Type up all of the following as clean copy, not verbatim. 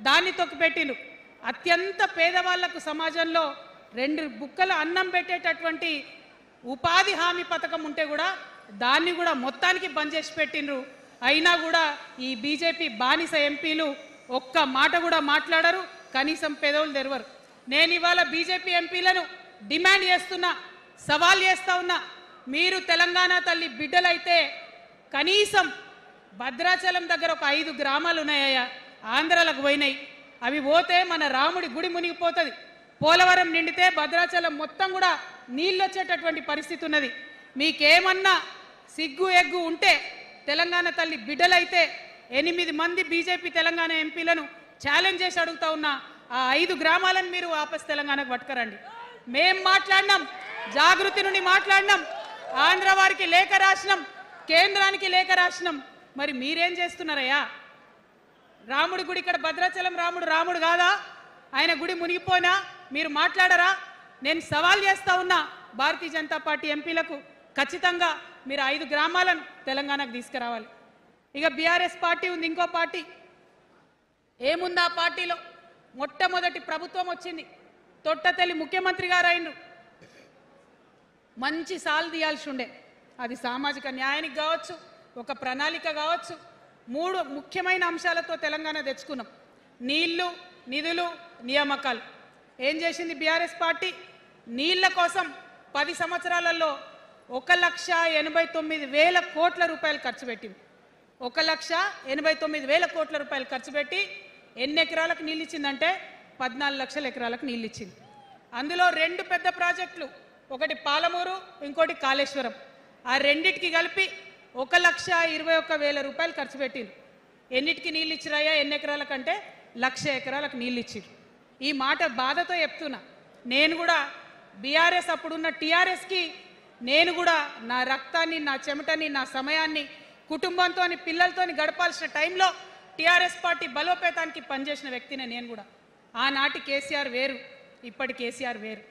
దాన్ని తొక్కిపెట్టిండ్రు. అత్యంత పేదవాళ్లకు సమాజంలో 2 బుక్కల అన్నం పెట్టేటటువంటి ఉపాధి హామీ పథకం ఉంటే కూడా దాన్ని కూడా మొత్తానికి బంద్ చేసి పెట్టిండ్రు. అయినా కూడా ఈ బీజేపీ బానిస ఎంపీలు ఒక్క మాట కూడా మాట్లాడరు, కనీసం పెదవులు తెరవరు. నేను ఇవాళ బీజేపీ ఎంపీలను డిమాండ్ చేస్తున్నా, సవాల్ చేస్తా ఉన్నా. మీరు తెలంగాణ తల్లి బిడ్డలైతే కనీసం భద్రాచలం దగ్గర ఒక 5 గ్రామాలు ఉన్నాయా, ఆంధ్రాలకు పోయినాయి. అవి పోతే మన రాముడి గుడి మునిగిపోతుంది. పోలవరం నిండితే భద్రాచలం మొత్తం కూడా నీళ్ళు వచ్చేటటువంటి పరిస్థితి ఉన్నది. మీకేమన్నా సిగ్గు ఎగ్గు ఉంటే తెలంగాణ తల్లి బిడ్డలైతే 8 మంది బీజేపీ తెలంగాణ ఎంపీలను ఛాలెంజ్ చేసి అడుగుతా ఉన్నా, ఆ 5 గ్రామాలను మీరు వాపస్ తెలంగాణకు పట్టుకరండి. మేం మాట్లాడినాం, జాగృతి నుండి మాట్లాడినాం, ఆంధ్ర వారికి లేఖ రాసినాం, కేంద్రానికి లేఖ రాసినాం. మరి మీరేం చేస్తున్నారయ్యా? రాముడి గుడి ఇక్కడ భద్రాచలం రాముడు కాదా? ఆయన గుడి మునిగిపోయినా మీరు మాట్లాడరా? నేను సవాల్ చేస్తా ఉన్నా భారతీయ జనతా పార్టీ ఎంపీలకు, ఖచ్చితంగా మీరు 5 గ్రామాలను తెలంగాణకు తీసుకురావాలి. ఇక బీఆర్ఎస్ పార్టీ ఉంది, ఇంకో పార్టీ. ఏముంది ఆ పార్టీలో? మొట్టమొదటి ప్రభుత్వం వచ్చింది, తొట్టతల్లి ముఖ్యమంత్రి గారు అయినరు. మంచి సాలు తీయాల్సి ఉండే, అది సామాజిక న్యాయానికి కావచ్చు, ఒక ప్రణాళిక కావచ్చు. 3 ముఖ్యమైన అంశాలతో తెలంగాణ తెచ్చుకున్నాం: నీళ్లు, నిధులు, నియామకాలు. ఏం చేసింది బీఆర్ఎస్ పార్టీ? నీళ్ల కోసం 10 సంవత్సరాలలో 1,89,000 కోట్ల రూపాయలు ఖర్చు పెట్టింది. 1,89,000 కోట్ల రూపాయలు ఖర్చు పెట్టి ఎన్ని ఎకరాలకు నీళ్ళు ఇచ్చిందంటే 14 లక్షల ఎకరాలకు నీళ్ళు ఇచ్చింది. అందులో 2 పెద్ద ప్రాజెక్టులు, ఒకటి పాలమూరు, ఇంకోటి కాళేశ్వరం. ఆ రెండిటికి కలిపి 1,21,000 రూపాయలు ఖర్చు పెట్టింది. ఎన్నిటికి నీళ్ళు ఇచ్చిరాయా? ఎన్ని ఎకరాలకంటే 1,00,000 ఎకరాలకు నీళ్ళు ఇచ్చిరు. ఈ మాట బాధతో చెప్తున్నా. నేను కూడా బీఆర్ఎస్ అప్పుడున్న టీఆర్ఎస్కి నేను కూడా నా రక్తాన్ని, నా చెమటని, నా సమయాన్ని కుటుంబంతో పిల్లలతో గడపాల్సిన టైంలో టీఆర్ఎస్ పార్టీ బలోపేతానికి పనిచేసిన వ్యక్తినే నేను కూడా. ఆనాటి కేసీఆర్ వేరు, ఇప్పటి కేసీఆర్ వేరు.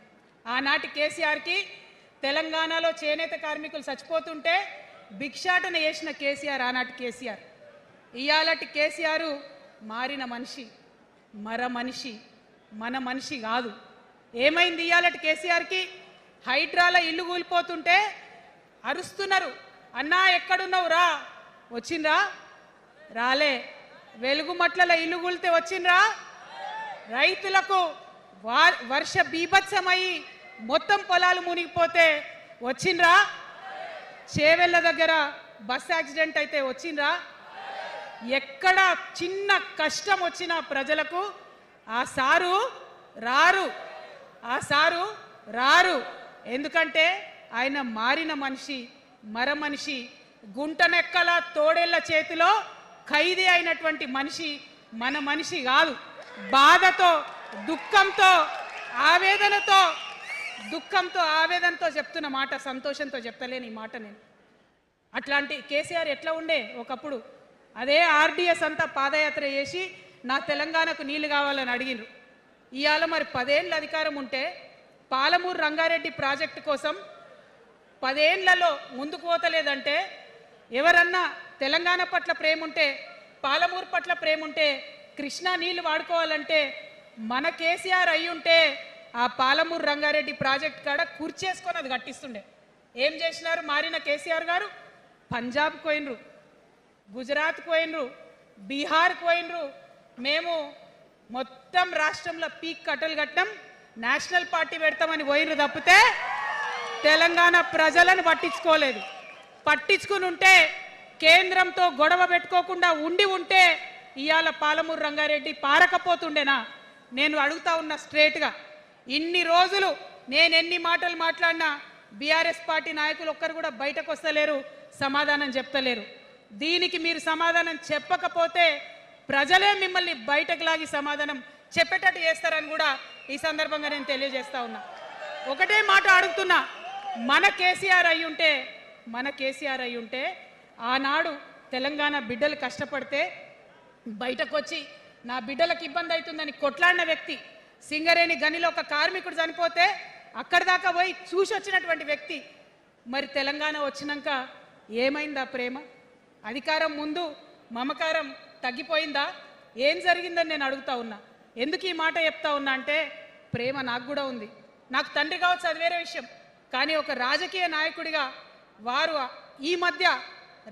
ఆనాటి కేసీఆర్కి తెలంగాణలో చేనేత కార్మికులు చచ్చిపోతుంటే భిక్షాటన చేసిన కేసీఆర్ ఆనాటి కేసీఆర్. ఇయాలటి కేసీఆర్ మారిన మనిషి, మనిషి, మన మనిషి కాదు. ఏమైంది ఇయాలటి కేసీఆర్కి? హైడ్రాల ఇల్లు కూలిపోతుంటే అరుస్తున్నారు, అన్నా ఎక్కడున్నావు రా, వచ్చిండ్రా? రాలే. వెలుగుమట్ల ఇల్లు కూలితే వచ్చిండ్రా? రైతులకు వర్ష బీభత్సమై మొత్తం పొలాలు మునిగిపోతే వచ్చిండ్రా? చేవెళ్ళ దగ్గర బస్ యాక్సిడెంట్ అయితే వచ్చిండ్రా? ఎక్కడ చిన్న కష్టం వచ్చినా ప్రజలకు ఆ సారు రారు, ఆ సారు రారు. ఎందుకంటే ఆయన మారిన మనిషి, మనిషి, గుంటనెక్కల తోడేళ్ల చేతిలో ఖైదీ అయినటువంటి మనిషి, మన మనిషి కాదు. బాధతో, దుఃఖంతో, ఆవేదనతో చెప్తున్న మాట, సంతోషంతో చెప్తలేని ఈ మాట నేను. అట్లాంటి కేసీఆర్ ఎట్లా ఉండే ఒకప్పుడు? అదే ఆర్డీఎస్ అంతా పాదయాత్ర చేసి నా తెలంగాణకు నీళ్లు కావాలని అడిగినారు. ఇవాళ మరి 10 ఏళ్ళ అధికారం ఉంటే పాలమూరు రంగారెడ్డి ప్రాజెక్టు కోసం 10 ఏళ్లలో ముందుకు పోతలేదంటే, ఎవరన్నా తెలంగాణ పట్ల ప్రేమ ఉంటే, పాలమూరు పట్ల ప్రేమ ఉంటే, కృష్ణా నీళ్లు వాడుకోవాలంటే మన కేసీఆర్ అయి ఉంటే ఆ పాలమూరు రంగారెడ్డి ప్రాజెక్ట్ కాడ కుర్చేసుకొని అది కట్టిస్తుండే. ఏం చేసినారు మారిన కేసీఆర్ గారు? పంజాబ్కి పోయినరు, గుజరాత్కి పోయినరు, బీహార్కి పోయినరు. మేము మొత్తం రాష్ట్రంలో పీక్ కట్టలు కట్టాం, నేషనల్ పార్టీ పెడతామని పోయినరు తప్పితే తెలంగాణ ప్రజలను పట్టించుకోలేదు. పట్టించుకుని ఉంటే, కేంద్రంతో గొడవ పెట్టుకోకుండా ఉంటే ఇవాళ పాలమూరు రంగారెడ్డి పారకపోతుండేనా? నేను అడుగుతా ఉన్నా స్ట్రేట్గా. ఇన్ని రోజులు నేను ఎన్ని మాటలు మాట్లాడినా బీఆర్ఎస్ పార్టీ నాయకులు ఒక్కరు కూడా బయటకు వస్తలేరు, సమాధానం చెప్తలేరు. దీనికి మీరు సమాధానం చెప్పకపోతే ప్రజలే మిమ్మల్ని బయటకు లాగి సమాధానం చెప్పేటట్టు చేస్తారని కూడా ఈ సందర్భంగా నేను తెలియజేస్తా ఉన్నా. ఒకటే మాట అడుగుతున్నా, మన కేసీఆర్ అయి ఉంటే ఆనాడు తెలంగాణ బిడ్డలు కష్టపడితే బయటకు వచ్చి నా బిడ్డలకు ఇబ్బంది అవుతుందని కొట్లాడిన వ్యక్తి, సింగరేణి గనిలో ఒక కార్మికుడు చనిపోతే అక్కడి దాకా పోయి చూసి వచ్చినటువంటి వ్యక్తి. మరి తెలంగాణ వచ్చినాక ఏమైందా ప్రేమ? అధికారం ముందు మమకారం తగ్గిపోయిందా? ఏం జరిగిందని నేను అడుగుతా ఉన్నా. ఎందుకు ఈ మాట చెప్తా ఉన్నా అంటే ప్రేమ నాకు కూడా ఉంది. నాకు తండ్రి కావచ్చు, అది వేరే విషయం. కానీ ఒక రాజకీయ నాయకుడిగా వారు ఈ మధ్య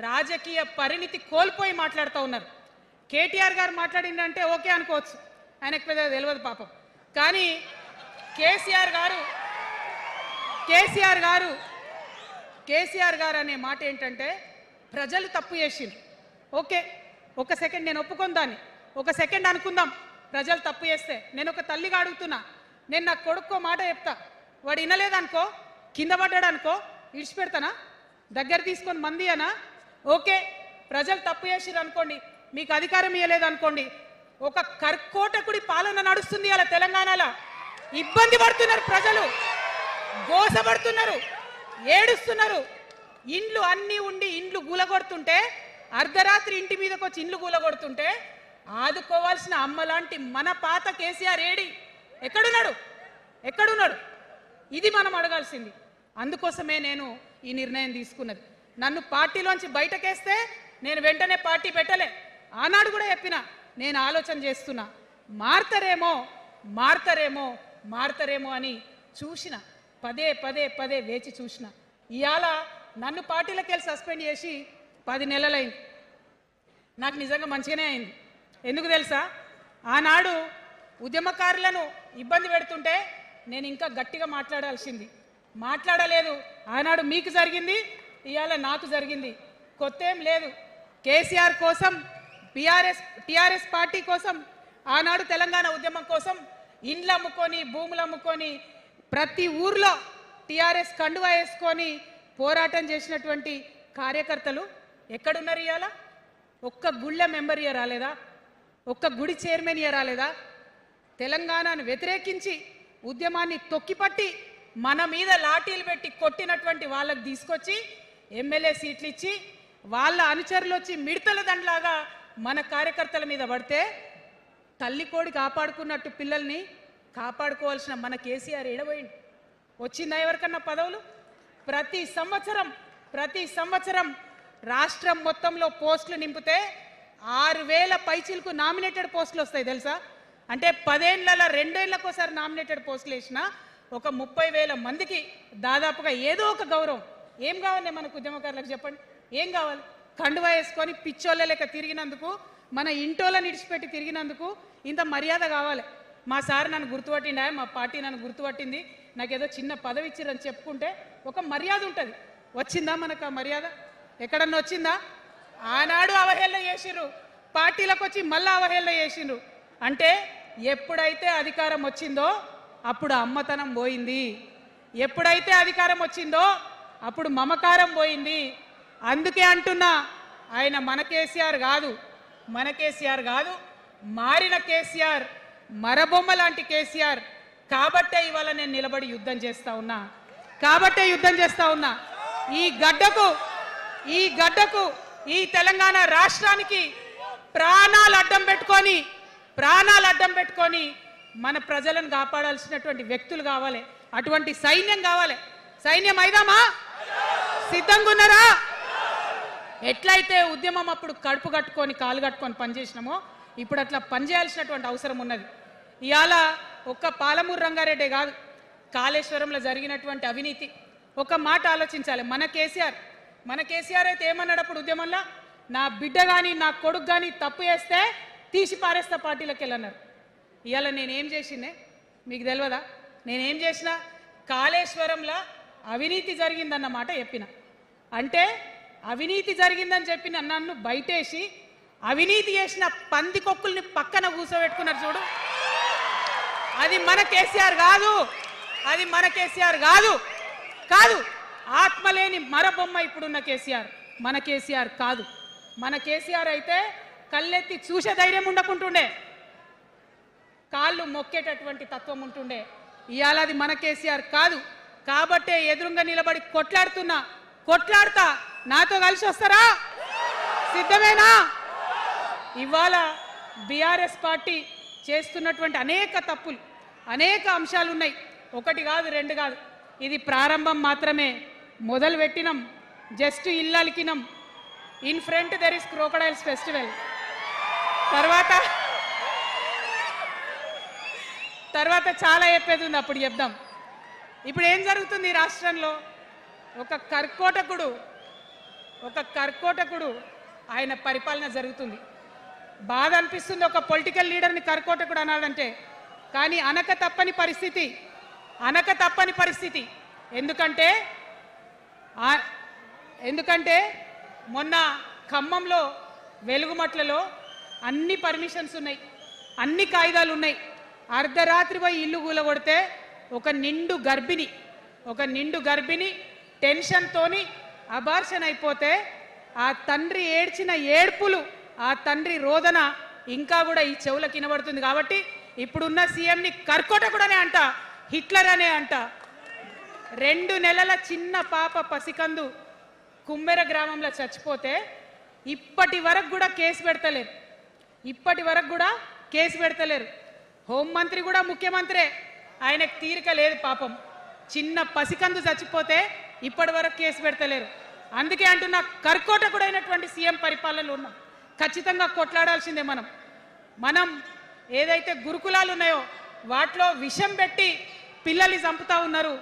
రాజకీయ పరిణితి కోల్పోయి మాట్లాడుతూ ఉన్నారు. కేటీఆర్ గారు మాట్లాడిందంటే ఓకే అనుకోవచ్చు, ఆయనకు పెద్ద తెలియదు పాపం. కానీ కేసీఆర్ గారు అనే మాట ఏంటంటే ప్రజలు తప్పు చేసిండ్రు. ఓకే, ఒక సెకండ్ నేను ఒప్పుకొని దాన్ని, ఒక సెకండ్ అనుకుందాం. ప్రజలు తప్పు చేస్తే నేను ఒక తల్లిగా అడుగుతున్నా, నేను నా కొడుకో మాట చెప్తా, వాడు వినలేదనుకో, కింద పడ్డాడు అనుకో, ఇడిచిపెడతానా? దగ్గర తీసుకొని మంది అనా? ఓకే, ప్రజలు తప్పు చేసిర్రు అనుకోండి, మీకు అధికారం ఇవ్వలేదు అనుకోండి, ఒక కర్కోటకుడి పాలన నడుస్తుంది అలా తెలంగాణలో. ఇబ్బంది పడుతున్నారు ప్రజలు, గోసపడుతున్నారు, ఏడుస్తున్నారు. ఇండ్లు అన్నీ ఉండి ఇండ్లు గూలగొడుతుంటే, అర్ధరాత్రి ఇంటి మీదకి వచ్చి ఇండ్లు గూలగొడుతుంటే ఆదుకోవాల్సిన అమ్మలాంటి మన పాత కేసీఆర్ ఏడి? ఎక్కడున్నాడు? ఇది మనం అడగాల్సింది. అందుకోసమే నేను ఈ నిర్ణయం తీసుకున్నది. నన్ను పార్టీలోంచి బయటకేస్తే నేను వెంటనే పార్టీ పెట్టలే. ఆనాడు కూడా చెప్పిన, నేను ఆలోచన చేస్తున్నా, మారతారేమో అని చూసిన, పదే వేచి చూసిన. ఇవాళ నన్ను పార్టీలోకి వెళ్ళి సస్పెండ్ చేసి 10 నెలలైంది. నాకు నిజంగా మంచిగానే అయింది. ఎందుకు తెలుసా? ఆనాడు ఉద్యమకారులను ఇబ్బంది పెడుతుంటే నేను ఇంకా గట్టిగా మాట్లాడలేదు. ఆనాడు మీకు జరిగింది, ఇవాళ నాకు జరిగింది. కొత్త ఏం లేదు. కేసీఆర్ కోసం, టీఆర్ఎస్ పార్టీ కోసం, ఆనాడు తెలంగాణ ఉద్యమం కోసం ఇండ్లు అమ్ముకొని, భూములు అమ్ముకొని, ప్రతి ఊర్లో టీఆర్ఎస్ కండువా వేసుకొని పోరాటం చేసినటువంటి కార్యకర్తలు ఎక్కడున్నారు ఇవాళ? ఒక్క గుళ్ళ మెంబర్ ఇయర్ రాలేదా? ఒక్క గుడి చైర్మన్ ఇయర్ రాలేదా? తెలంగాణను వ్యతిరేకించి ఉద్యమాన్ని తొక్కిపట్టి మన మీద లాఠీలు పెట్టి కొట్టినటువంటి వాళ్ళకి తీసుకొచ్చి ఎమ్మెల్యే సీట్లు ఇచ్చి వాళ్ళ అనుచరులు వచ్చి మిడతల దండలాగా మన కార్యకర్తల మీద పడితే తల్లి కోడి కాపాడుకున్నట్టు పిల్లల్ని కాపాడుకోవాల్సిన మన కేసీఆర్ ఏడబోయింది. వచ్చిందా ఎవరికన్నా పదవులు? ప్రతి సంవత్సరం రాష్ట్రం మొత్తంలో పోస్టులు నింపితే 6,000 పైచీలకు నామినేటెడ్ పోస్టులు వస్తాయి తెలుసా? అంటే 10 ఏళ్లలో 2 ఏళ్లకోసారి నామినేటెడ్ పోస్టులు వేసిన ఒక 30,000 మందికి దాదాపుగా ఏదో ఒక గౌరవం. ఏం కావాలి మనకు ఉద్యమకారులకు చెప్పండి? ఏం కావాలి? కండువా వేసుకొని పిచ్చోళ్ళ లెక్క తిరిగినందుకు, మన ఇంటోళ్ళని ఇడిచిపెట్టి తిరిగినందుకు ఇంత మర్యాద కావాలి. మా సార్ నన్ను గుర్తుపట్టిండా, మా పార్టీ నన్ను గుర్తుపట్టింది, నాకేదో చిన్న పదవి ఇచ్చిరని చెప్పుకుంటే ఒక మర్యాద ఉంటుంది. వచ్చిందా మనకు ఆ మర్యాద? ఎక్కడన్నా వచ్చిందా? ఆనాడు అవహేళన చేసిర్రు, పార్టీలకు వచ్చి మళ్ళీ అవహేళన చేసిండ్రు. అంటే ఎప్పుడైతే అధికారం వచ్చిందో అప్పుడు అమ్మతనం పోయింది, ఎప్పుడైతే అధికారం వచ్చిందో అప్పుడు మమకారం పోయింది. అందుకే అంటున్నా, ఆయన మన కేసీఆర్ కాదు, మారిన కేసీఆర్, మరబొమ్మ లాంటి కేసీఆర్. కాబట్టే ఇవాళ నేను నిలబడి యుద్ధం చేస్తా ఉన్నా. ఈ గడ్డకు ఈ తెలంగాణ రాష్ట్రానికి ప్రాణాలు అడ్డం పెట్టుకొని మన ప్రజలను కాపాడాల్సినటువంటి వ్యక్తులు కావాలి, అటువంటి సైన్యం కావాలి. సైన్యం అయిదామా? సిద్ధంగా ఉన్నారా? ఎట్లయితే ఉద్యమం అప్పుడు కడుపు కట్టుకొని కాలు కట్టుకొని పనిచేసినామో ఇప్పుడు అట్లా పనిచేయాల్సినటువంటి అవసరం ఉన్నది. ఇవాళ ఒక్క పాలమూరు రంగారెడ్డి కాదు, కాళేశ్వరంలో జరిగినటువంటి అవినీతి. ఒక మాట ఆలోచించాలి. మన కేసీఆర్ అయితే ఏమన్నాడు అప్పుడు ఉద్యమంలో? నా బిడ్డ కానీ నా కొడుకు కానీ తప్పు చేస్తే తీసి పారేస్తా పార్టీలకు వెళ్ళన్నారు. ఇవాళ నేనేం చేసిందే మీకు తెలియదా? నేనేం చేసిన? కాళేశ్వరంలో అవినీతి జరిగిందన్నమాట చెప్పిన. అంటే అవినీతి జరిగిందని చెప్పిన నన్ను బయటేసి అవినీతి చేసిన పందికొక్కుల్ని పక్కన కూర్చోబెట్టుకున్నారు చూడు. అది మన కేసీఆర్ కాదు. ఆత్మలేని మరబొమ్మ ఇప్పుడున్న కేసీఆర్. మన కేసీఆర్ కాదు. మన కేసీఆర్ అయితే కళ్ళెత్తి చూసే ధైర్యం ఉండకుంటుండే, కాళ్ళు మొక్కేటటువంటి తత్వం ఉంటుండే. ఇవాళ అది మన కేసీఆర్ కాదు. కాబట్టే ఎదురుగా నిలబడి కొట్లాడతా. నాతో కలిసి వస్తారా? సిద్ధమేనా? ఇవాళ బీఆర్ఎస్ పార్టీ చేస్తున్నటువంటి అనేక తప్పులు, అనేక అంశాలు ఉన్నాయి. ఒకటి కాదు, రెండు కాదు. ఇది ప్రారంభం మాత్రమే. మొదలు పెట్టినాం, జస్ట్ ఇల్లలికినాం. In front there is crocodiles festival. తర్వాత తర్వాత చాలా చెప్పేది ఉంది, అప్పుడు చెప్దాం. ఇప్పుడు ఏం జరుగుతుంది ఈ రాష్ట్రంలో? ఒక కర్కోటకుడు ఆయన పరిపాలన జరుగుతుంది. బాధ అనిపిస్తుంది ఒక పొలిటికల్ లీడర్ని కర్కోటకుడు అనాలంటే. కానీ అనక తప్పని పరిస్థితి. ఎందుకంటే మొన్న ఖమ్మంలో వెలుగుమట్లలో అన్ని పర్మిషన్స్ ఉన్నాయి, అన్ని కాయిదాలు ఉన్నాయి. అర్ధరాత్రి పోయి ఇల్లు కూలగొడితే ఒక నిండు గర్భిణి టెన్షన్తోని అబార్షన్ అయిపోతే ఆ తండ్రి ఏడ్చిన ఏడ్పులు, ఆ తండ్రి రోదన ఇంకా కూడా ఈ చెవులకు వినబడుతుంది. కాబట్టి ఇప్పుడున్న సీఎంని కర్కోటకుడనే అంట, హిట్లర్ అనే అంట. 2 నెలల చిన్న పాప పసికందు కుమ్మెర గ్రామంలో చచ్చిపోతే ఇప్పటి వరకు కూడా కేసు పెడతలేరు. హోంమంత్రి కూడా ముఖ్యమంత్రే, ఆయనకు తీరిక లేదు పాపం. చిన్న పసికందు చచ్చిపోతే ఇప్పటి వరకు కేసు పెడతలేరు. అందుకే అంటున్నా, కర్కోటకుడైనటువంటి సీఎం పరిపాలనలో ఉన్నాం. ఖచ్చితంగా కొట్లాడాల్సిందే. మనం ఏదైతే గురుకులాలు ఉన్నాయో వాటిలో విషం పెట్టి పిల్లల్ని చంపుతా ఉన్నారు.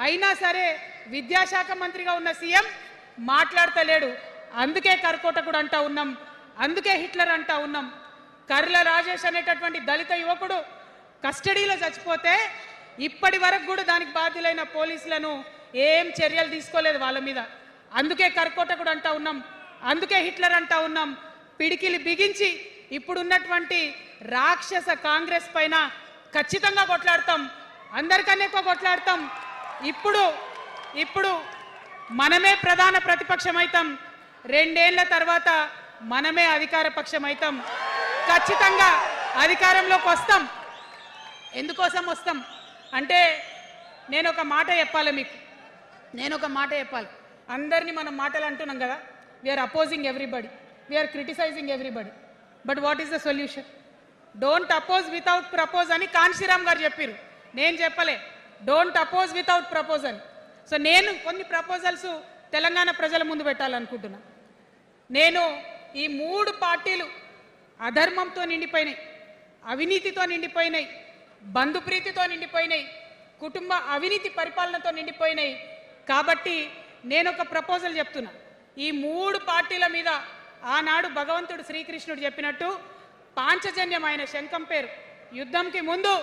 అయినా సరే విద్యాశాఖ మంత్రిగా ఉన్న సీఎం మాట్లాడతలేడు. అందుకే కర్కోటకుడు అంటా ఉన్నాం, అందుకే హిట్లర్ అంటా ఉన్నాం. కర్ల రాజేష్ అనేటటువంటి దళిత యువకుడు కస్టడీలో చచ్చిపోతే ఇప్పటి వరకు కూడా దానికి బాధ్యులైన పోలీసులను ఏం చర్యలు తీసుకోలేదు వాళ్ళ మీద. అందుకే కర్కోటకుడు అంటా ఉన్నాం, అందుకే హిట్లర్ అంటా ఉన్నాం. పిడికిలి బిగించి ఇప్పుడున్నటువంటి రాక్షస కాంగ్రెస్ పైన ఖచ్చితంగా కొట్లాడతాం, అందరికన్నా ఎక్కువ కొట్లాడతాం. ఇప్పుడు మనమే ప్రధాన ప్రతిపక్షం అవుతాం, 2 ఏళ్ల తర్వాత మనమే అధికార పక్షం అవుతాం. ఖచ్చితంగా అధికారంలోకి వస్తాం. ఎందుకోసం వస్తాం అంటే నేను ఒక మాట చెప్పాలి. అందరినీ మనం మాటలు అంటున్నాం కదా, we are opposing everybody, we are criticising everybody. But what is the solution? Don't oppose without propose అని కాన్షీరామ్ గారు చెప్పారు, నేను చెప్పలే. డోంట్ అపోజ్ వితౌట్ ప్రపోజ్ అని. సో నేను కొన్ని ప్రపోజల్స్ తెలంగాణ ప్రజల ముందు పెట్టాలనుకుంటున్నా. నేను ఈ 3 పార్టీలు అధర్మంతో నిండిపోయినాయి, అవినీతితో నిండిపోయినాయి, బంధుప్రీతితో నిండిపోయినాయి, కుటుంబ అవినీతి పరిపాలనతో నిండిపోయినాయి. కాబట్టి నేను ఒక ప్రపోజల్ చెప్తున్నా. ఈ 3 పార్టీల మీద ఆనాడు భగవంతుడు శ్రీకృష్ణుడు చెప్పినట్టు పాంచజన్యం, ఆయన శంఖం పేరు, యుద్ధంకి ముందు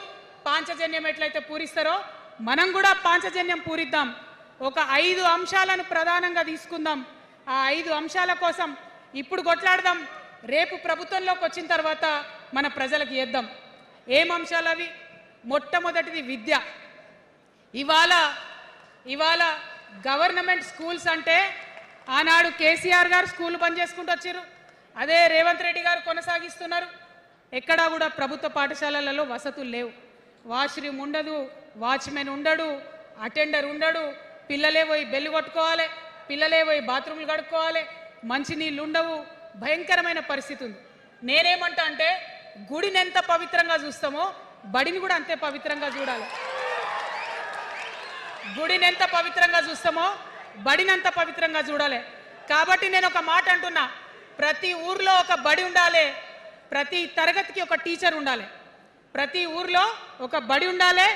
పాంచజన్యం ఎట్లయితే పూరిస్తారో మనం కూడా పాంచజన్యం పూరిద్దాం. ఒక 5 అంశాలను ప్రధానంగా తీసుకుందాం. ఆ 5 అంశాల కోసం ఇప్పుడు కొట్లాడదాం. రేపు ప్రభుత్వంలోకి వచ్చిన తర్వాత మన ప్రజలకు ఇద్దాం. ఏం అంశాలు అవి? మొట్టమొదటిది విద్య. ఇవాళ గవర్నమెంట్ స్కూల్స్ అంటే ఆనాడు కేసీఆర్ గారు స్కూల్ బంద్ చేసుకుంటూ వచ్చారు, అదే రేవంత్ రెడ్డి గారు కొనసాగిస్తున్నారు. ఎక్కడా కూడా ప్రభుత్వ పాఠశాలలలో వసతులు లేవు. వాష్రూమ్ ఉండదు, వాచ్మెన్ ఉండడు, అటెండర్ ఉండడు. పిల్లలే పోయి బెల్లు కొట్టుకోవాలి, పిల్లలే పోయి బాత్రూమ్లు కడుక్కోవాలి, మంచినీళ్ళు ఉండవు. భయంకరమైన పరిస్థితి ఉంది. నేనేమంటా అంటే గుడిని ఎంత పవిత్రంగా చూస్తామో బడిని కూడా అంతే పవిత్రంగా చూడాలి. గుడిని ఎంత పవిత్రంగా చూస్తామో బడిని అంత పవిత్రంగా చూడాలి. కాబట్టి నేను ఒక మాట అంటున్నా, ప్రతి ఊర్లో ఒక బడి ఉండాలి, ప్రతి తరగతికి ఒక టీచర్ ఉండాలి. ప్రతి ఊర్లో ఒక బడి ఉండాలి,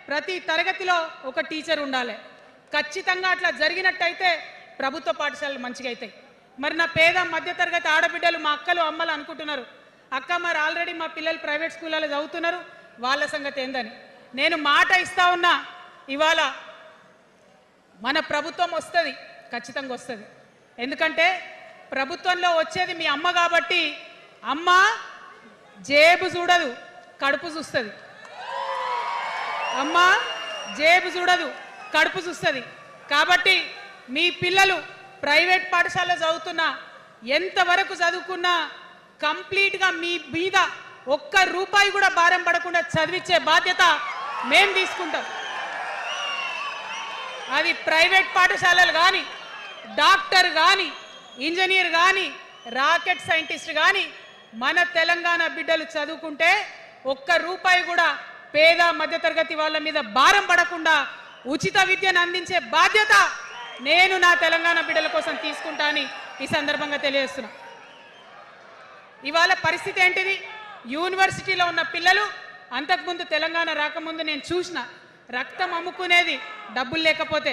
ప్రతి తరగతిలో ఒక టీచర్ ఉండాలి. ఖచ్చితంగా అట్లా జరిగినట్టయితే ప్రభుత్వ పాఠశాలలు మంచిగా అవుతాయి. మరి నా పేద మధ్యతరగతి ఆడబిడ్డలు, మా అక్కలు అమ్మలు అనుకుంటున్నారు, అక్క మరి ఆల్రెడీ మా పిల్లలు ప్రైవేట్ స్కూళ్ళలో చదువుతున్నారు, వాళ్ళ సంగతి ఏందని. నేను మాట ఇస్తా ఉన్నా, ఇవాళ మన ప్రభుత్వం వస్తుంది, ఖచ్చితంగా వస్తుంది. ఎందుకంటే ప్రభుత్వంలో వచ్చేది మీ అమ్మ కాబట్టి అమ్మ జేబు చూడదు, కడుపు చూస్తుంది. అమ్మ జేబు చూడదు, కడుపు చూస్తుంది. కాబట్టి మీ పిల్లలు ప్రైవేట్ పాఠశాలలో చదువుతున్నా, ఎంతవరకు చదువుకున్నా కంప్లీట్గా మీ మీద ఒక్క రూపాయి కూడా భారం పడకుండా చదివించే బాధ్యత మేము తీసుకుంటాం. అది ప్రైవేట్ పాఠశాలలు కానీ, డాక్టర్ కానీ, ఇంజనీర్ కానీ, రాకెట్ సైంటిస్ట్ కానీ మన తెలంగాణ బిడ్డలు చదువుకుంటే ఒక్క రూపాయి కూడా పేద మధ్యతరగతి వాళ్ళ మీద భారం పడకుండా ఉచిత విద్యను అందించే బాధ్యత నేను నా తెలంగాణ బిడ్డల కోసం తీసుకుంటా అని ఈ సందర్భంగా తెలియజేస్తున్నా. ఇవాళ పరిస్థితి ఏంటిది? యూనివర్సిటీలో ఉన్న పిల్లలు అంతకుముందు తెలంగాణ రాకముందు నేను చూసిన రక్తం అమ్ముకునేది డబ్బులు లేకపోతే.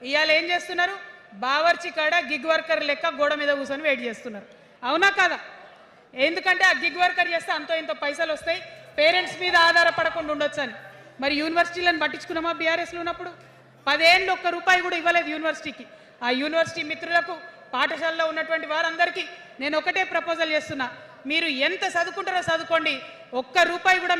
ఇవాళ ఏం చేస్తున్నారు? బావర్చి కాడ గిగ్ వర్కర్ లెక్క గోడ మీద కూర్చొని వెయిట్ చేస్తున్నారు. అవునా కాదా? ఎందుకంటే ఆ గిగ్ వర్కర్ చేస్తే అంతో ఇంత పైసలు వస్తాయి, పేరెంట్స్ మీద ఆధారపడకుండా ఉండొచ్చు అని. మరి యూనివర్సిటీలను పట్టించుకున్నామా? బీఆర్ఎస్లో ఉన్నప్పుడు 10 ఏళ్ళు ఒక్క రూపాయి కూడా ఇవ్వలేదు యూనివర్సిటీకి. ఆ యూనివర్సిటీ మిత్రులకు, పాఠశాలలో ఉన్నటువంటి వారందరికీ నేను ఒకటే ప్రపోజల్ చేస్తున్నా, మీరు ఎంత చదువుకుంటారో చదువుకోండి, ఒక్క రూపాయి కూడా